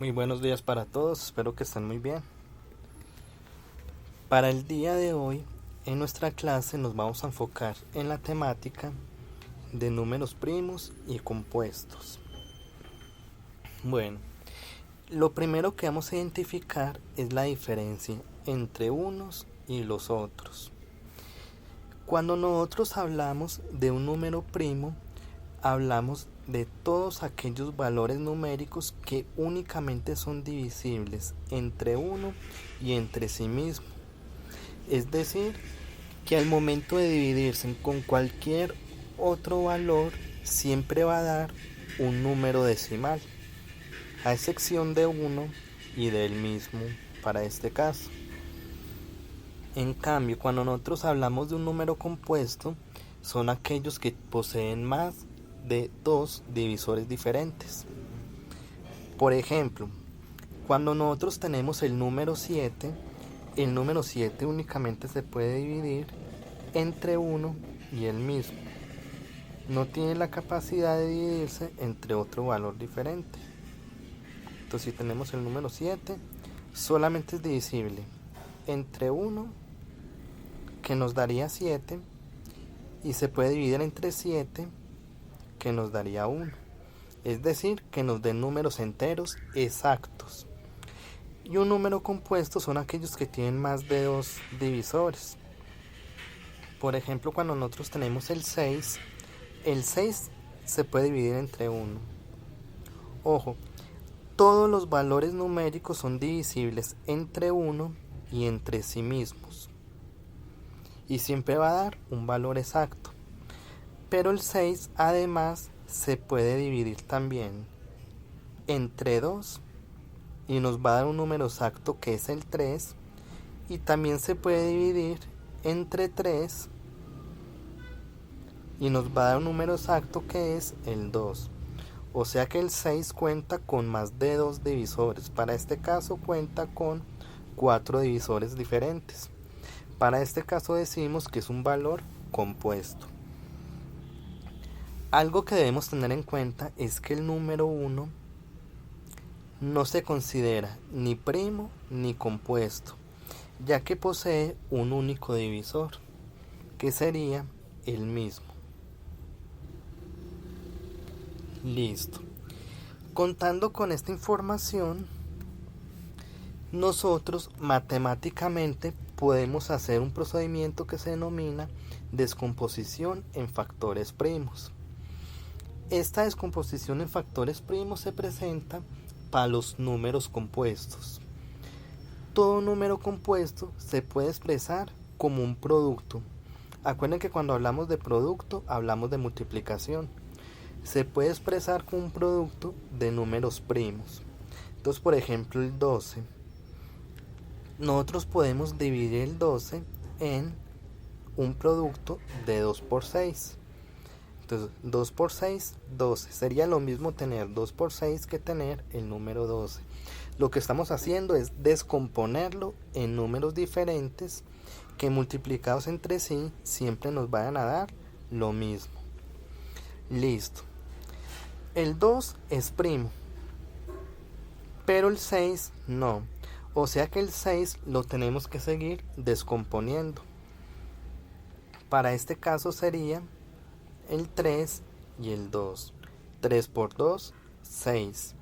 Muy buenos días para todos, espero que estén muy bien. Para el día de hoy, en nuestra clase nos vamos a enfocar en la temática de números primos y compuestos. Bueno, lo primero que vamos a identificar es la diferencia entre unos y los otros. Cuando nosotros hablamos de un número primo, hablamos de todos aquellos valores numéricos que únicamente son divisibles entre uno y entre sí mismo. Es decir, que al momento de dividirse con cualquier otro valor, siempre va a dar un número decimal, a excepción de uno y del mismo para este caso. En cambio, cuando nosotros hablamos de un número compuesto, son aquellos que poseen más de dos divisores diferentes. Por ejemplo, cuando nosotros tenemos el número 7 únicamente se puede dividir entre uno y el mismo. No tiene la capacidad de dividirse entre otro valor diferente. Entonces, si tenemos el número 7, solamente es divisible entre 1, que nos daría 7, y se puede dividir entre 7, que nos daría 1. Es decir, que nos den números enteros exactos. Y un número compuesto son aquellos que tienen más de dos divisores. Por ejemplo, cuando nosotros tenemos el 6 se puede dividir entre 1. Ojo, todos los valores numéricos son divisibles entre 1 y entre sí mismos. Y siempre va a dar un valor exacto. Pero el 6 además se puede dividir también entre 2 y nos va a dar un número exacto que es el 3. Y también se puede dividir entre 3 y nos va a dar un número exacto que es el 2. O sea que el 6 cuenta con más de 2 divisores. Para este caso cuenta con 4 divisores diferentes. Para este caso decimos que es un valor compuesto. Algo que debemos tener en cuenta es que el número 1 no se considera ni primo ni compuesto, ya que posee un único divisor, que sería el mismo. Listo. Contando con esta información, nosotros matemáticamente podemos hacer un procedimiento que se denomina descomposición en factores primos. Esta descomposición en factores primos se presenta para los números compuestos. Todo número compuesto se puede expresar como un producto. Acuérdense que cuando hablamos de producto hablamos de multiplicación. Se puede expresar como un producto de números primos. Entonces, por ejemplo, el 12. Nosotros podemos dividir el 12 en un producto de 2 por 6. Entonces, 2 por 6, 12. Sería lo mismo tener 2 por 6 que tener el número 12. Lo que estamos haciendo es descomponerlo en números diferentes que multiplicados entre sí siempre nos vayan a dar lo mismo. Listo. El 2 es primo, pero el 6 no. O sea que el 6 lo tenemos que seguir descomponiendo. Para este caso sería el 3 y el 2. 3 por 2, 6.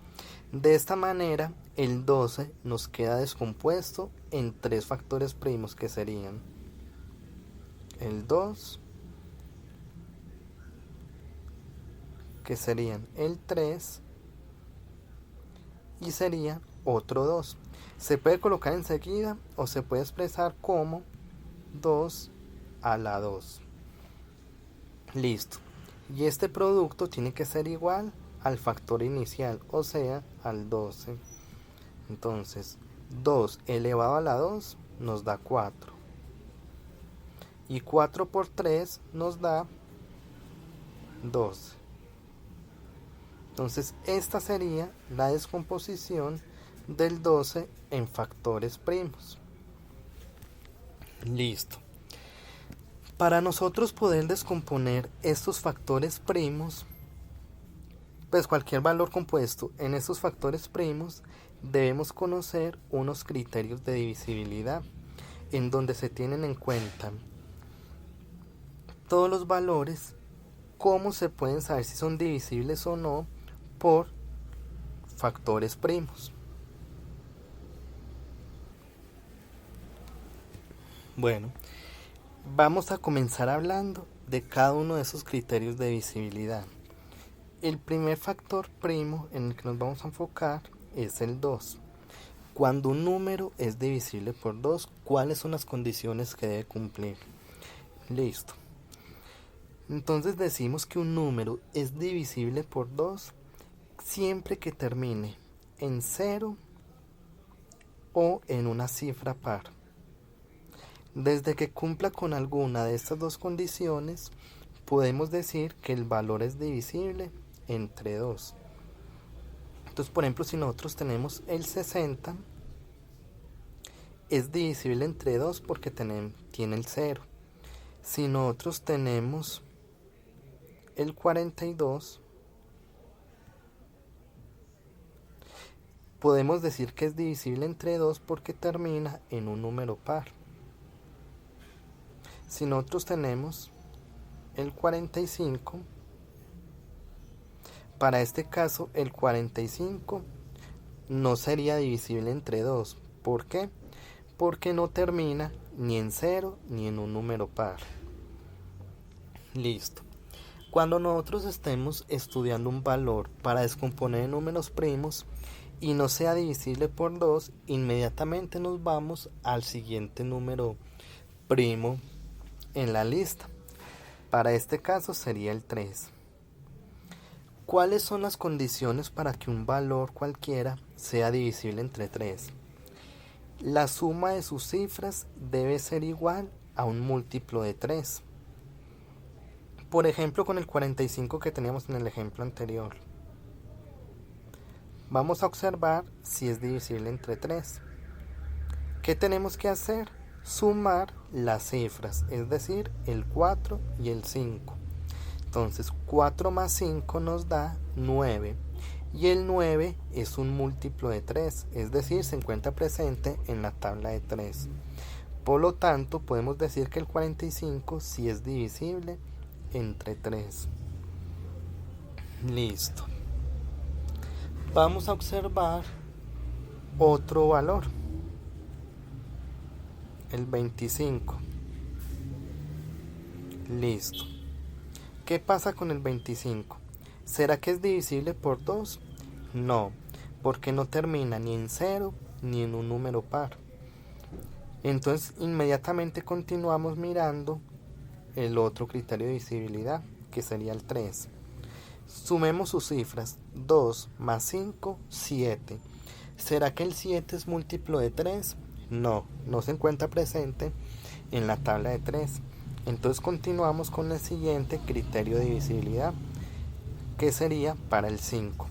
De esta manera, el 12 nos queda descompuesto en tres factores primos que serían el 2, que serían el 3 y sería otro 2. Se puede colocar enseguida o se puede expresar como 2 a la 2. Listo. Y este producto tiene que ser igual al factor inicial, o sea, al 12. Entonces, 2 elevado a la 2 nos da 4. Y 4 por 3 nos da 12. Entonces, esta sería la descomposición del 12 en factores primos. Listo. Para nosotros poder descomponer estos factores primos, Pues cualquier valor compuesto en estos factores primos debemos conocer unos criterios de divisibilidad en donde se tienen en cuenta todos los valores, cómo se pueden saber si son divisibles o no por factores primos. Bueno, vamos a comenzar hablando de cada uno de esos criterios de divisibilidad. El primer factor primo en el que nos vamos a enfocar es el 2. Cuando un número es divisible por 2, ¿cuáles son las condiciones que debe cumplir? Listo. Entonces decimos que un número es divisible por 2 siempre que termine en 0 o en una cifra par. Desde que cumpla con alguna de estas dos condiciones, podemos decir que el valor es divisible entre 2. Entonces, por ejemplo, si nosotros tenemos el 60, es divisible entre 2 porque tiene el 0. Si nosotros tenemos el 42, podemos decir que es divisible entre 2 porque termina en un número par. Si nosotros tenemos el 45, para este caso el 45 no sería divisible entre 2. ¿Por qué? Porque no termina ni en 0 ni en un número par. Listo. Cuando nosotros estemos estudiando un valor para descomponer en números primos y no sea divisible por 2, inmediatamente nos vamos al siguiente número primo en la lista. Para este caso sería el 3. ¿Cuáles son las condiciones para que un valor cualquiera sea divisible entre 3? La suma de sus cifras debe ser igual a un múltiplo de 3. Por ejemplo, con el 45 que teníamos en el ejemplo anterior. Vamos a observar si es divisible entre 3. ¿Qué tenemos que hacer? Sumar las cifras, es decir, el 4 y el 5. Entonces 4 más 5 nos da 9 y el 9 es un múltiplo de 3, es decir, se encuentra presente en la tabla de 3. Por lo tanto, podemos decir que el 45 sí es divisible entre 3. Listo. Vamos a observar otro valor. El 25. Listo. ¿Qué pasa con el 25? ¿Será que es divisible por 2? No, porque no termina ni en 0 ni en un número par. Entonces inmediatamente continuamos mirando el otro criterio de divisibilidad, que sería el 3. Sumemos sus cifras. 2 más 5, 7. ¿Será que el 7 es múltiplo de 3? No, no se encuentra presente en la tabla de 3. Entonces continuamos con el siguiente criterio de divisibilidad, que sería para el 5.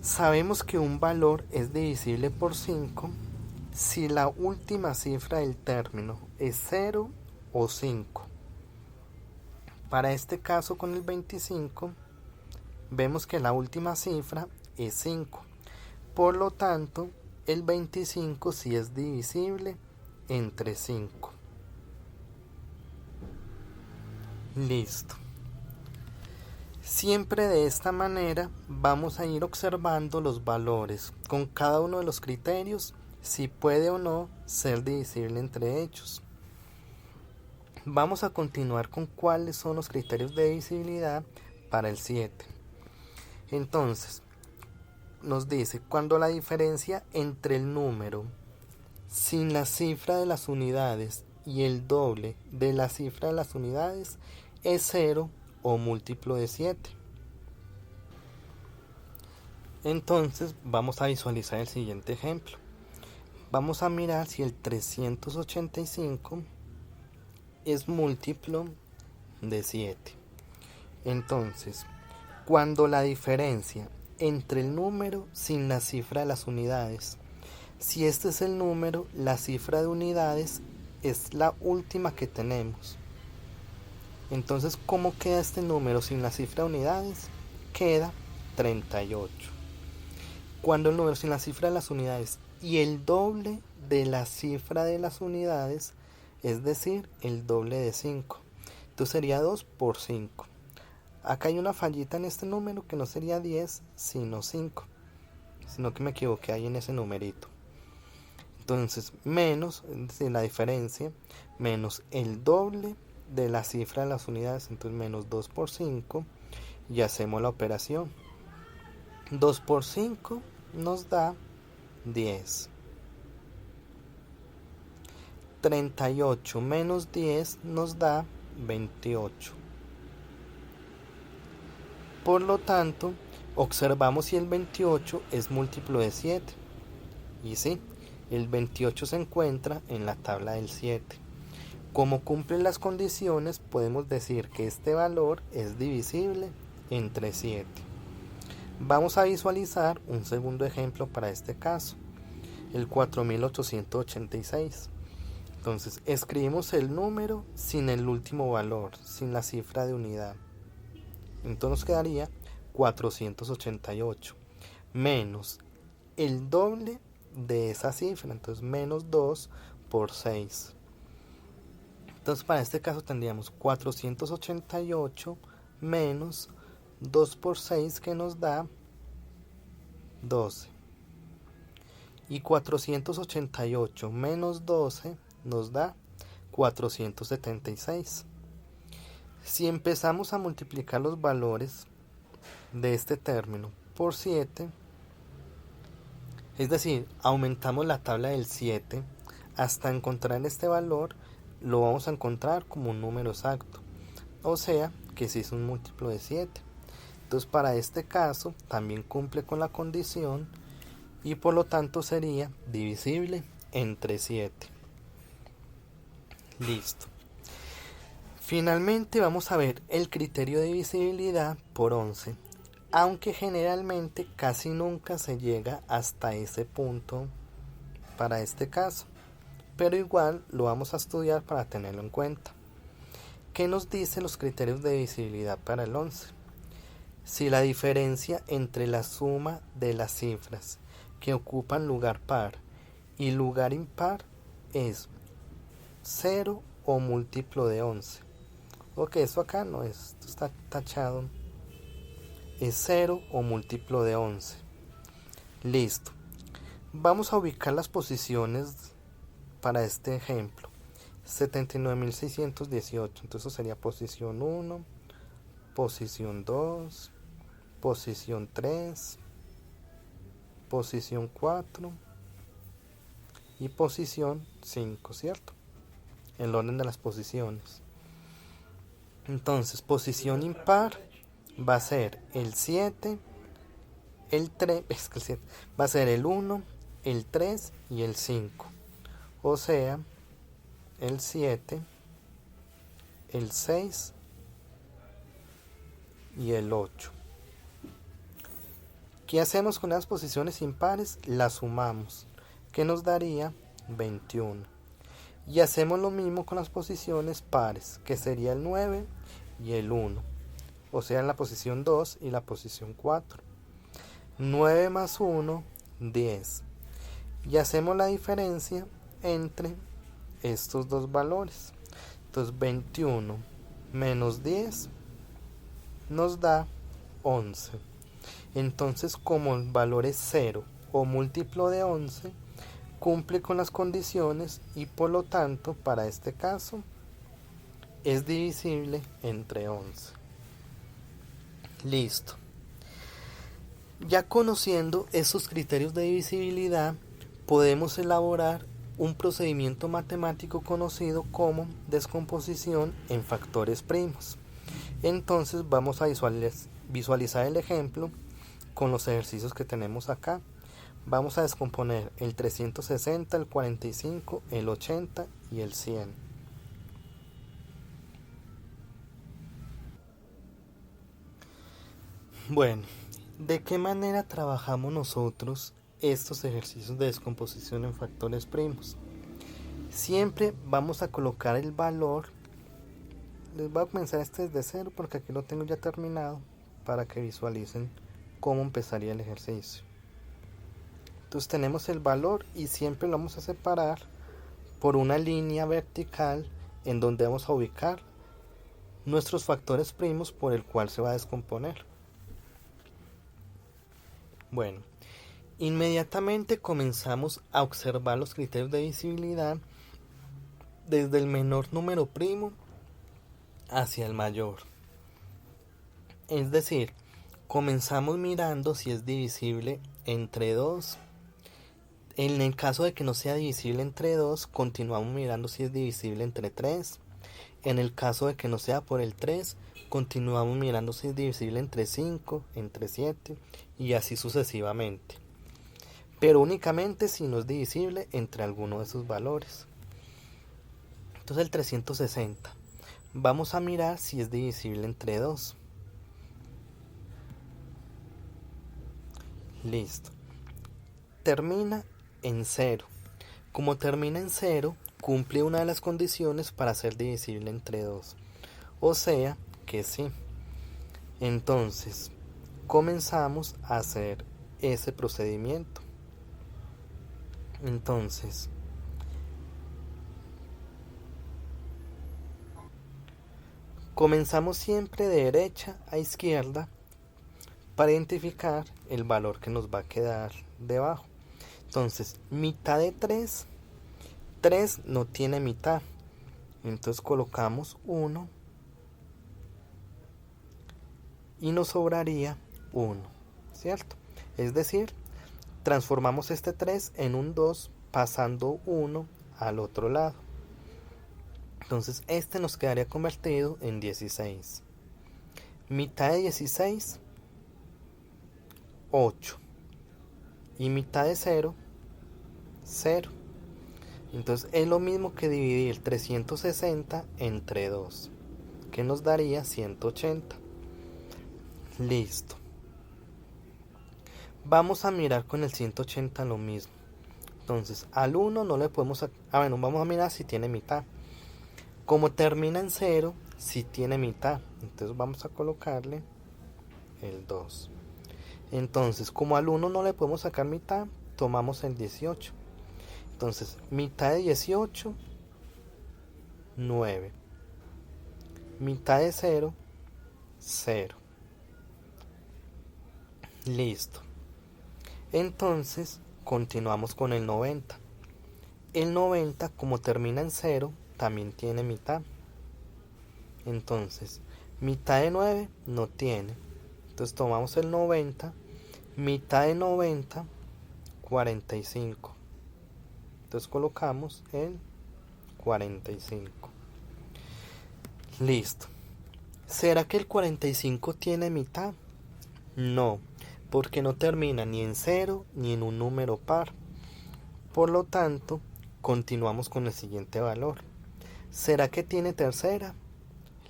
Sabemos que un valor es divisible por 5 si la última cifra del término es 0 o 5. Para este caso con el 25, vemos que la última cifra es 5. Por lo tanto, el 25 sí es divisible entre 5. Listo. Siempre de esta manera vamos a ir observando los valores con cada uno de los criterios, si puede o no ser divisible entre ellos. Vamos a continuar con cuáles son los criterios de divisibilidad para el 7. Entonces, nos dice, cuando la diferencia entre el número sin la cifra de las unidades y el doble de la cifra de las unidades es 0 o múltiplo de 7. Entonces vamos a visualizar el siguiente ejemplo. Vamos a mirar si el 385 es múltiplo de 7. Entonces, cuando la diferencia entre el número sin la cifra de las unidades, si este es el número, la cifra de unidades es la última que tenemos. Entonces, ¿cómo queda este número sin la cifra de unidades? queda 38. Cuando el número sin la cifra de las unidades y el doble de la cifra de las unidades, es decir, el doble de 5. Entonces sería 2 por 5. Acá hay una fallita en este número que no sería 10, sino 5. Sino que me equivoqué ahí en ese numerito. Entonces, menos, es decir, la diferencia, menos el doble de la cifra de las unidades, entonces menos 2 por 5, y hacemos la operación. 2 por 5 nos da 10. 38 menos 10 nos da 28. Por lo tanto, observamos si el 28 es múltiplo de 7. Y sí, el 28 se encuentra en la tabla del 7. Como cumplen las condiciones, podemos decir que este valor es divisible entre 7. Vamos a visualizar un segundo ejemplo para este caso, el 4886. Entonces, escribimos el número sin el último valor, sin la cifra de unidad. Entonces nos quedaría 488 menos el doble de esa cifra, entonces menos 2 por 6. Entonces para este caso tendríamos 488 menos 2 por 6, que nos da 12. Y 488 menos 12 nos da 476. Si empezamos a multiplicar los valores de este término por 7, es decir, aumentamos la tabla del 7 hasta encontrar este valor, lo vamos a encontrar como un número exacto, o sea que sí es un múltiplo de 7. Entonces para este caso también cumple con la condición y por lo tanto sería divisible entre 7. Listo. Finalmente vamos a ver el criterio de divisibilidad por 11, aunque generalmente casi nunca se llega hasta ese punto para este caso, pero igual lo vamos a estudiar para tenerlo en cuenta. ¿Qué nos dicen los criterios de divisibilidad para el 11? Si la diferencia entre la suma de las cifras que ocupan lugar par y lugar impar es 0 o múltiplo de 11. Ok, eso acá no es, esto está tachado. Es 0 o múltiplo de 11. Listo. Vamos a ubicar las posiciones para este ejemplo. 79.618. Entonces eso sería posición 1, posición 2, posición 3, posición 4 y posición 5, ¿cierto? El orden de las posiciones. Entonces, posición impar va a ser el 7, el 3, es que el 7 va a ser el 1, el 3 y el 5. O sea, el 7, el 6 y el 8. ¿Qué hacemos con las posiciones impares? Las sumamos, que nos daría 21. Y hacemos lo mismo con las posiciones pares, que sería el 9 y el 1. O sea, la posición 2 y la posición 4. 9 más 1, 10. Y hacemos la diferencia entre estos dos valores. Entonces 21 menos 10 nos da 11. Entonces, como el valor es 0 o múltiplo de 11, cumple con las condiciones y por lo tanto para este caso es divisible entre 11. Listo. Ya conociendo esos criterios de divisibilidad, podemos elaborar un procedimiento matemático conocido como descomposición en factores primos. Entonces vamos a visualizar el ejemplo con los ejercicios que tenemos acá. Vamos a descomponer el 360, el 45, el 80 y el 100. Bueno, ¿de qué manera trabajamos nosotros estos ejercicios de descomposición en factores primos? Siempre vamos a colocar el valor. Les voy a comenzar este desde 0 porque aquí lo tengo ya terminado para que visualicen cómo empezaría el ejercicio. Entonces tenemos el valor y siempre lo vamos a separar por una línea vertical en donde vamos a ubicar nuestros factores primos por el cual se va a descomponer. Bueno, inmediatamente comenzamos a observar los criterios de divisibilidad desde el menor número primo hacia el mayor. Es decir, comenzamos mirando si es divisible entre 2. En el caso de que no sea divisible entre 2, continuamos mirando si es divisible entre 3. En el caso de que no sea por el 3, continuamos mirando si es divisible entre 5, entre 7 y así sucesivamente. Pero únicamente si no es divisible entre alguno de sus valores. Entonces el 360. Vamos a mirar si es divisible entre 2. Listo. Termina en 0. Como termina en 0, cumple una de las condiciones para ser divisible entre 2. O sea que sí. Entonces, comenzamos a hacer ese procedimiento. Entonces, comenzamos siempre de derecha a izquierda para identificar el valor que nos va a quedar debajo. Entonces, mitad de 3, 3 no tiene mitad. Entonces colocamos 1 y nos sobraría 1, ¿cierto? Es decir, transformamos este 3 en un 2 pasando 1 al otro lado. Entonces este nos quedaría convertido en 16. Mitad de 16, 8. Y mitad de 0, 0. Entonces es lo mismo que dividir 360 entre 2, que nos daría 180. Listo. Vamos a mirar con el 180 lo mismo. Entonces al 1 no le podemos... bueno, vamos a mirar si tiene mitad. Como termina en 0, si tiene mitad. Entonces vamos a colocarle el 2. Entonces, como al 1 no le podemos sacar mitad, tomamos el 18. Entonces, mitad de 18, 9. Mitad de 0, 0. Listo. Entonces, continuamos con el 90. El 90, como termina en 0, también tiene mitad. Entonces, mitad de 9 no tiene. Entonces tomamos el 90, mitad de 90, 45. Entonces colocamos el 45. Listo. ¿Será que el 45 tiene mitad? No, porque no termina ni en 0 ni en un número par. Por lo tanto, continuamos con el siguiente valor. ¿Será que tiene tercera?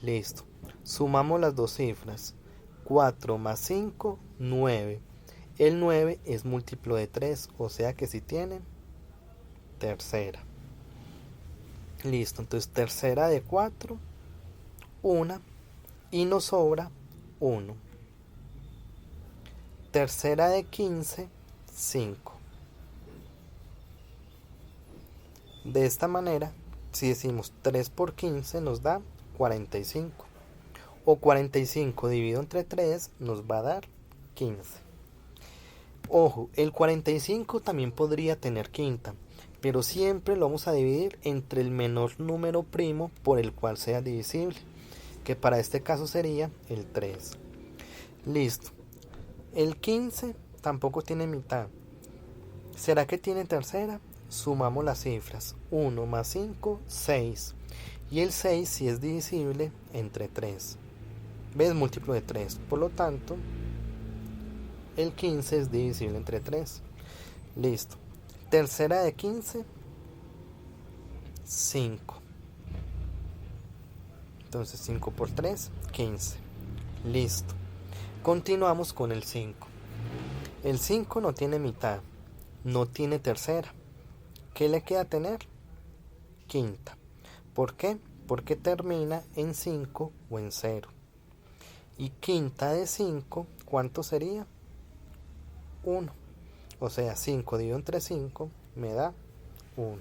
Listo. Sumamos las dos cifras. 4 más 5, 9. El 9 es múltiplo de 3, o sea que sí tiene tercera. Listo, entonces tercera de 4, 1, y nos sobra 1. Tercera de 15, 5. De esta manera, si decimos 3 por 15 nos da 45. O 45 dividido entre 3 nos va a dar 15. Ojo, el 45 también podría tener quinta, pero siempre lo vamos a dividir entre el menor número primo por el cual sea divisible, que para este caso sería el 3. Listo. El 15 tampoco tiene mitad. ¿Será que tiene tercera? Sumamos las cifras. 1 más 5, 6. Y el 6 sí es divisible entre 3. ¿Ves? Múltiplo de 3. Por lo tanto, el 15 es divisible entre 3. Listo. Tercera de 15, 5. Entonces 5 por 3, 15. Listo. Continuamos con el 5. El 5 no tiene mitad. No tiene tercera. ¿Qué le queda tener? Quinta. ¿Por qué? Porque termina en 5 o en 0. Y quinta de 5, ¿cuánto sería? 1. O sea, 5 dividido entre 5 me da 1.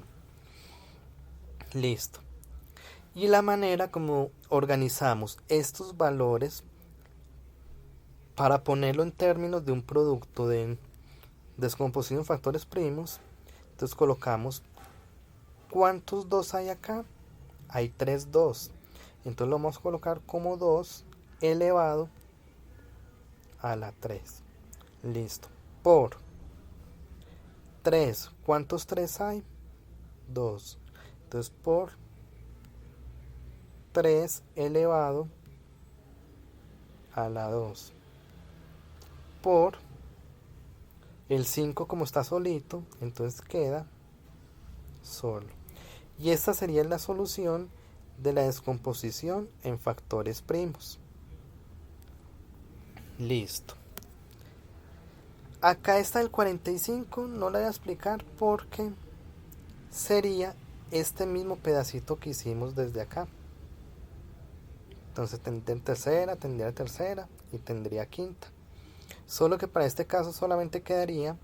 Listo. Y la manera como organizamos estos valores para ponerlo en términos de un producto de descomposición en factores primos, entonces colocamos, ¿cuántos 2 hay acá? Hay 3 2. Entonces lo vamos a colocar como 2 elevado a la 3. Listo. Por 3. ¿Cuántos 3 hay? 2. Entonces por 3 elevado a la 2. Por el 5 como está solito, entonces queda solo. Y esta sería la solución de la descomposición en factores primos. Listo. Acá está el 45, no lo voy a explicar porque sería este mismo pedacito que hicimos desde acá. Entonces tendría tercera y tendría quinta. Solo que para este caso solamente quedaría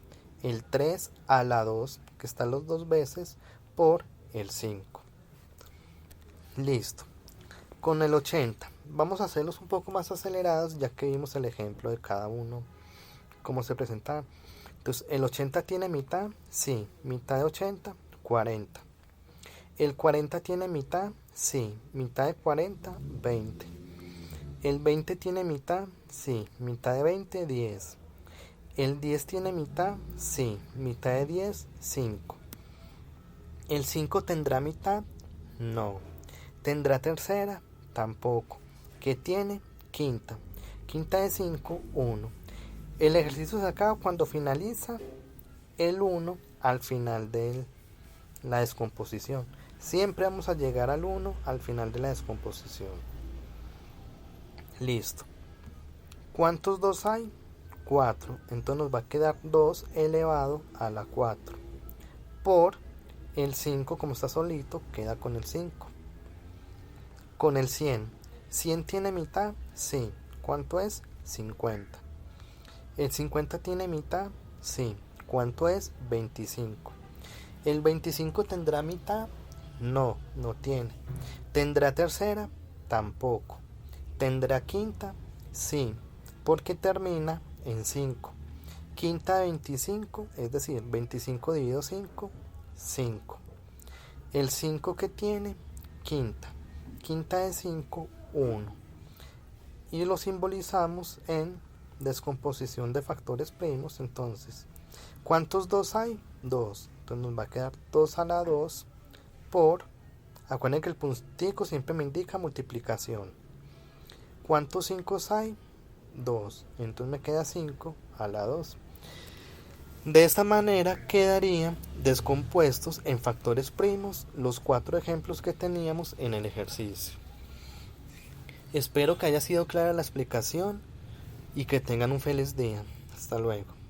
el 3 a la 2, que está los dos veces, por el 5. Listo. Con el 80, vamos a hacerlos un poco más acelerados, ya que vimos el ejemplo de cada uno, cómo se presentaba. Entonces, ¿el 80 tiene mitad? Sí. ¿Mitad de 80? 40. ¿El 40 tiene mitad? Sí. ¿Mitad de 40? 20. ¿El 20 tiene mitad? Sí. ¿Mitad de 20? 10. ¿El 10 tiene mitad? Sí. ¿Mitad de 10? 5. ¿El 5 tendrá mitad? No. ¿Tendrá tercera? Tampoco. ¿Qué tiene? Quinta. Quinta de 5, 1. El ejercicio se acaba cuando finaliza el 1 al final de la descomposición. Siempre vamos a llegar al 1 al final de la descomposición. Listo. ¿Cuántos 2 hay? 4. Entonces nos va a quedar 2 elevado a la 4. Por el 5, como está solito, queda con el 5. Con el 100. ¿100 tiene mitad? Sí. ¿Cuánto es? 50. ¿El 50 tiene mitad? Sí. ¿Cuánto es? 25. ¿El 25 tendrá mitad? No, no tiene. ¿Tendrá tercera? Tampoco. ¿Tendrá quinta? Sí, porque termina en 5. Quinta de 25, es decir, 25 dividido 5, 5. ¿El 5 que tiene? Quinta. Quinta de 5, 1. Y lo simbolizamos en descomposición de factores primos. Entonces, ¿cuántos 2 hay? 2. Entonces nos va a quedar 2 a la 2 por, acuérdense que el puntico siempre me indica multiplicación. ¿Cuántos 5 hay? 2. Entonces me queda 5 a la 2. De esta manera quedarían descompuestos en factores primos los 4 ejemplos que teníamos en el ejercicio. Espero que haya sido clara la explicación y que tengan un feliz día. Hasta luego.